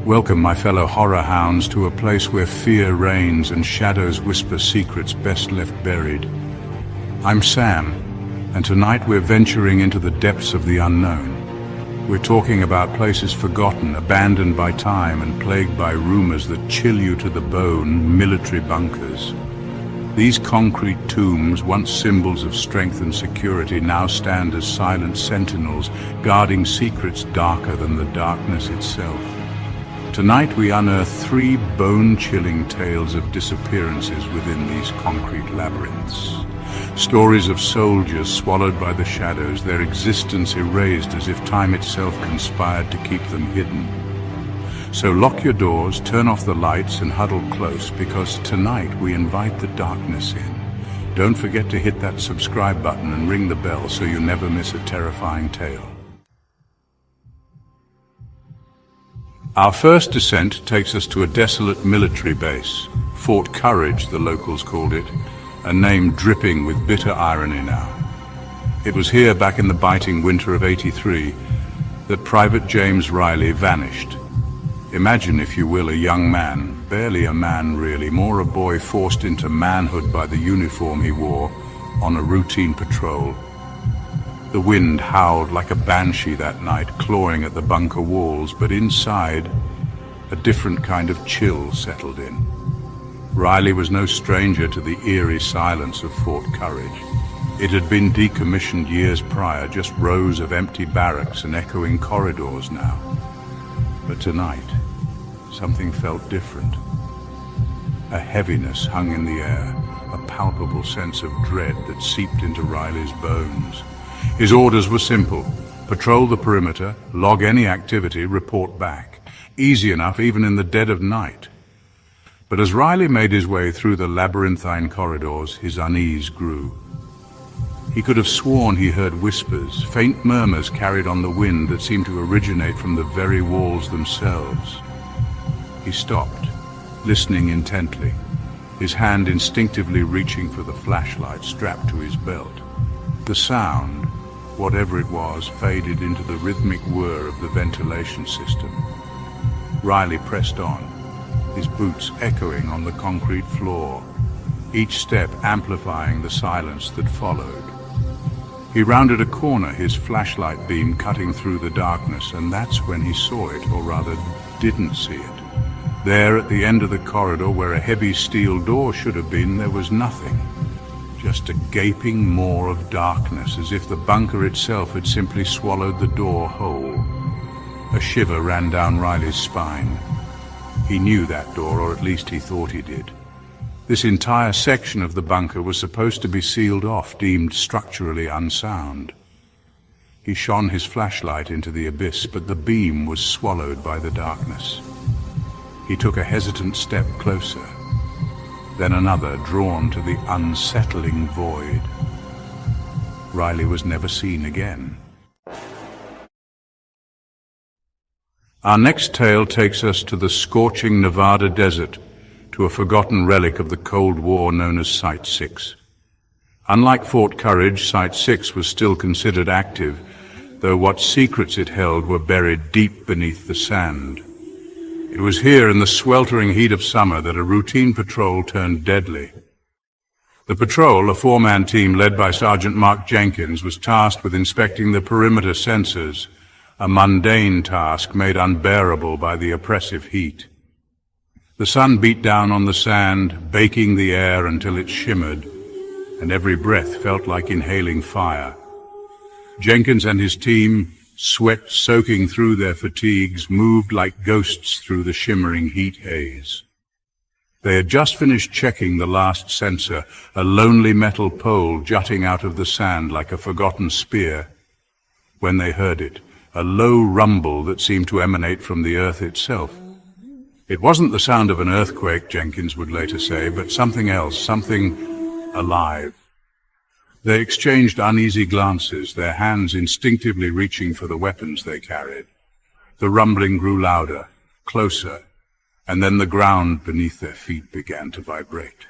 Welcome, my fellow horror hounds, to a place where fear reigns and shadows whisper secrets best left buried. I'm Sam, and tonight we're venturing into the depths of the unknown. We're talking about places forgotten, abandoned by time, and plagued by rumors that chill you to the bone, military bunkers. These concrete tombs, once symbols of strength and security, now stand as silent sentinels, guarding secrets darker than the darkness itself. Tonight we unearth 3 bone-chilling tales of disappearances within these concrete labyrinths. Stories of soldiers swallowed by the shadows, their existence erased as if time itself conspired to keep them hidden. So lock your doors, turn off the lights, and huddle close, because tonight we invite the darkness in. Don't forget to hit that subscribe button and ring the bell so you never miss a terrifying tale. Our first descent takes us to a desolate military base, Fort Courage the locals called it, a name dripping with bitter irony now. It was here back in the biting winter of '83 that Private James Riley vanished. Imagine, if you will, a young man, barely a man really, more a boy forced into manhood by the uniform he wore, on a routine patrol. The wind howled like a banshee that night, clawing at the bunker walls, but inside, a different kind of chill settled in. Riley was no stranger to the eerie silence of Fort Courage. It had been decommissioned years prior, just rows of empty barracks and echoing corridors now. But tonight, something felt different. A heaviness hung in the air, a palpable sense of dread that seeped into Riley's bones. His orders were simple: patrol the perimeter, log any activity, report back. Easy enough even in the dead of night. But as Riley made his way through the labyrinthine corridors, his unease grew. He could have sworn he heard whispers, faint murmurs carried on the wind that seemed to originate from the very walls themselves. He stopped, listening intently, his hand instinctively reaching for the flashlight strapped to his belt. The sound, whatever it was, faded into the rhythmic whir of the ventilation system. Riley pressed on, his boots echoing on the concrete floor, each step amplifying the silence that followed. He rounded a corner, his flashlight beam cutting through the darkness, and that's when he saw it, or rather didn't see it. There at the end of the corridor, where a heavy steel door should have been, there was nothing. Just a gaping maw of darkness, as if the bunker itself had simply swallowed the door whole. A shiver ran down Riley's spine. He knew that door, or at least he thought he did. This entire section of the bunker was supposed to be sealed off, deemed structurally unsound. He shone his flashlight into the abyss, but the beam was swallowed by the darkness. He took a hesitant step closer, then another, drawn to the unsettling void. Riley was never seen again. Our next tale takes us to the scorching Nevada desert, to a forgotten relic of the Cold War known as Site 6. Unlike Fort Courage, Site 6 was still considered active, though what secrets it held were buried deep beneath the sand. It was here in the sweltering heat of summer that a routine patrol turned deadly. The patrol, a 4-man team led by Sergeant Mark Jenkins, was tasked with inspecting the perimeter sensors, a mundane task made unbearable by the oppressive heat. The sun beat down on the sand, baking the air until it shimmered, and every breath felt like inhaling fire. Jenkins and his team, sweat soaking through their fatigues, moved like ghosts through the shimmering heat haze. They had just finished checking the last sensor, a lonely metal pole jutting out of the sand like a forgotten spear, when they heard it, a low rumble that seemed to emanate from the earth itself. It wasn't the sound of an earthquake, Jenkins would later say, but something else, something alive. They exchanged uneasy glances, their hands instinctively reaching for the weapons they carried. The rumbling grew louder, closer, and then the ground beneath their feet began to vibrate.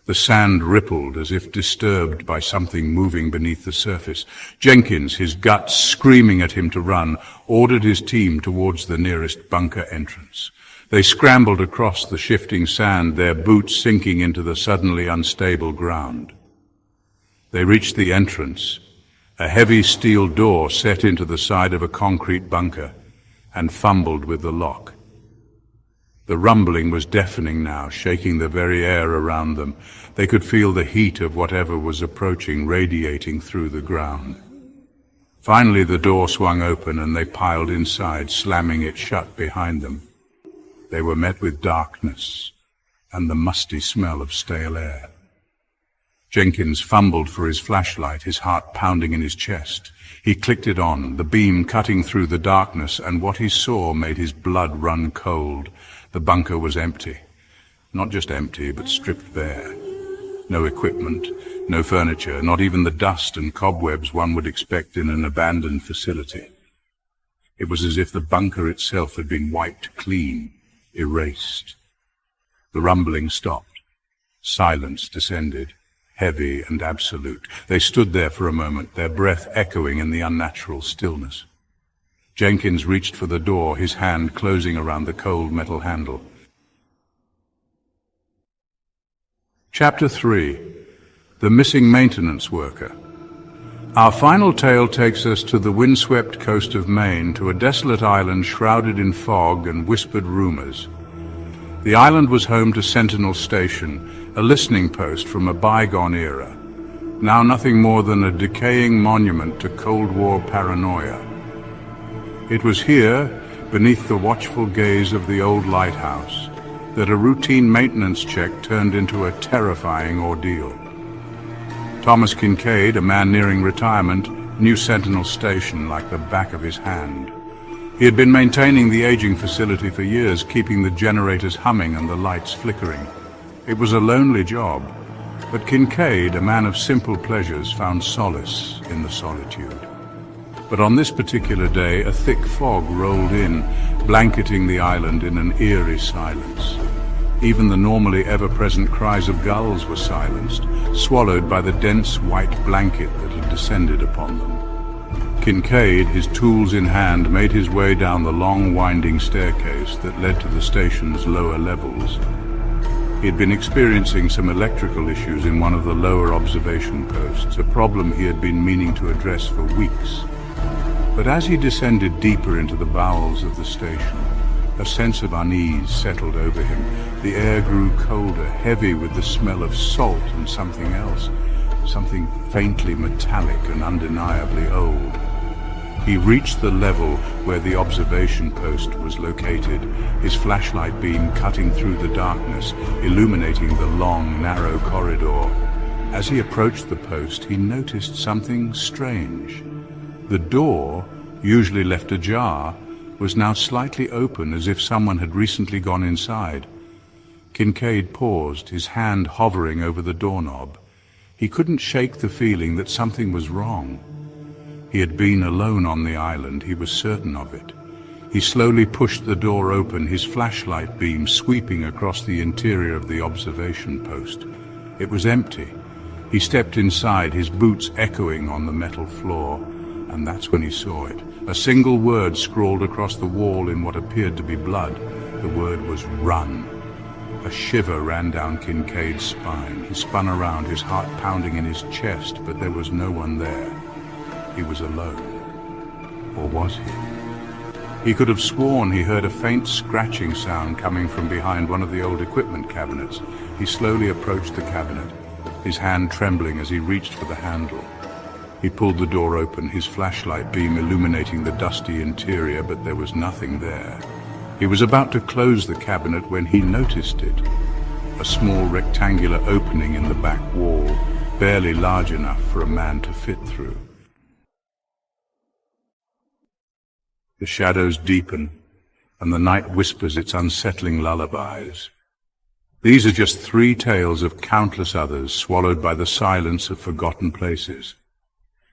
The sand rippled as if disturbed by something moving beneath the surface. Jenkins, his guts screaming at him to run, ordered his team towards the nearest bunker entrance. They scrambled across the shifting sand, their boots sinking into the suddenly unstable ground. They reached the entrance, a heavy steel door set into the side of a concrete bunker, and fumbled with the lock. The rumbling was deafening now, shaking the very air around them. They could feel the heat of whatever was approaching radiating through the ground. Finally the door swung open and they piled inside, slamming it shut behind them. They were met with darkness and the musty smell of stale air. Jenkins fumbled for his flashlight, his heart pounding in his chest. He clicked it on, the beam cutting through the darkness, and what he saw made his blood run cold. The bunker was empty. Not just empty, but stripped bare. No equipment, no furniture, not even the dust and cobwebs one would expect in an abandoned facility. It was as if the bunker itself had been wiped clean, erased. The rumbling stopped. Silence descended, heavy and absolute. They stood there for a moment, their breath echoing in the unnatural stillness. Jenkins reached for the door, his hand closing around the cold metal handle. Chapter 3. The Missing Maintenance Worker. Our final tale takes us to the windswept coast of Maine, to a desolate island shrouded in fog and whispered rumors. The island was home to Sentinel Station, a listening post from a bygone era, now nothing more than a decaying monument to Cold War paranoia. It was here, beneath the watchful gaze of the old lighthouse, that a routine maintenance check turned into a terrifying ordeal. Thomas Kincaid, a man nearing retirement, knew Sentinel Station like the back of his hand. He had been maintaining the aging facility for years, keeping the generators humming and the lights flickering. It was a lonely job, but Kincaid, a man of simple pleasures, found solace in the solitude. But on this particular day, a thick fog rolled in, blanketing the island in an eerie silence. Even the normally ever-present cries of gulls were silenced, swallowed by the dense white blanket that had descended upon them. Kincaid, his tools in hand, made his way down the long winding staircase that led to the station's lower levels. He had been experiencing some electrical issues in one of the lower observation posts, a problem he had been meaning to address for weeks. But as he descended deeper into the bowels of the station, a sense of unease settled over him. The air grew colder, heavy with the smell of salt and something else, something faintly metallic and undeniably old. He reached the level where the observation post was located, his flashlight beam cutting through the darkness, illuminating the long, narrow corridor. As he approached the post, he noticed something strange. The door, usually left ajar, was now slightly open, as if someone had recently gone inside. Kincaid paused, his hand hovering over the doorknob. He couldn't shake the feeling that something was wrong. He had been alone on the island, he was certain of it. He slowly pushed the door open, his flashlight beam sweeping across the interior of the observation post. It was empty. He stepped inside, his boots echoing on the metal floor, and that's when he saw it. A single word scrawled across the wall in what appeared to be blood. The word was "run." A shiver ran down Kincaid's spine. He spun around, his heart pounding in his chest, but there was no one there. He was alone. Or was he? He could have sworn he heard a faint scratching sound coming from behind one of the old equipment cabinets. He slowly approached the cabinet, his hand trembling as he reached for the handle. He pulled the door open, his flashlight beam illuminating the dusty interior, but there was nothing there. He was about to close the cabinet when he noticed it. A small rectangular opening in the back wall, barely large enough for a man to fit through. The shadows deepen, and the night whispers its unsettling lullabies. These are just 3 tales of countless others swallowed by the silence of forgotten places.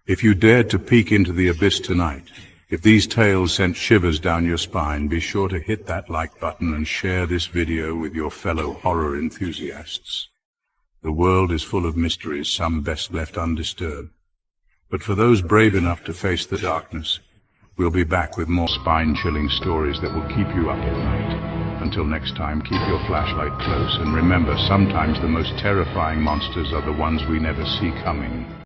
If you dared to peek into the abyss tonight, if these tales sent shivers down your spine, be sure to hit that like button and share this video with your fellow horror enthusiasts. The The world is full of mysteries, some best left undisturbed. But for those brave enough to face the darkness, we'll be back with more spine-chilling stories that will keep you up at night. Until next time, keep your flashlight close, and remember, sometimes the most terrifying monsters are the ones we never see coming.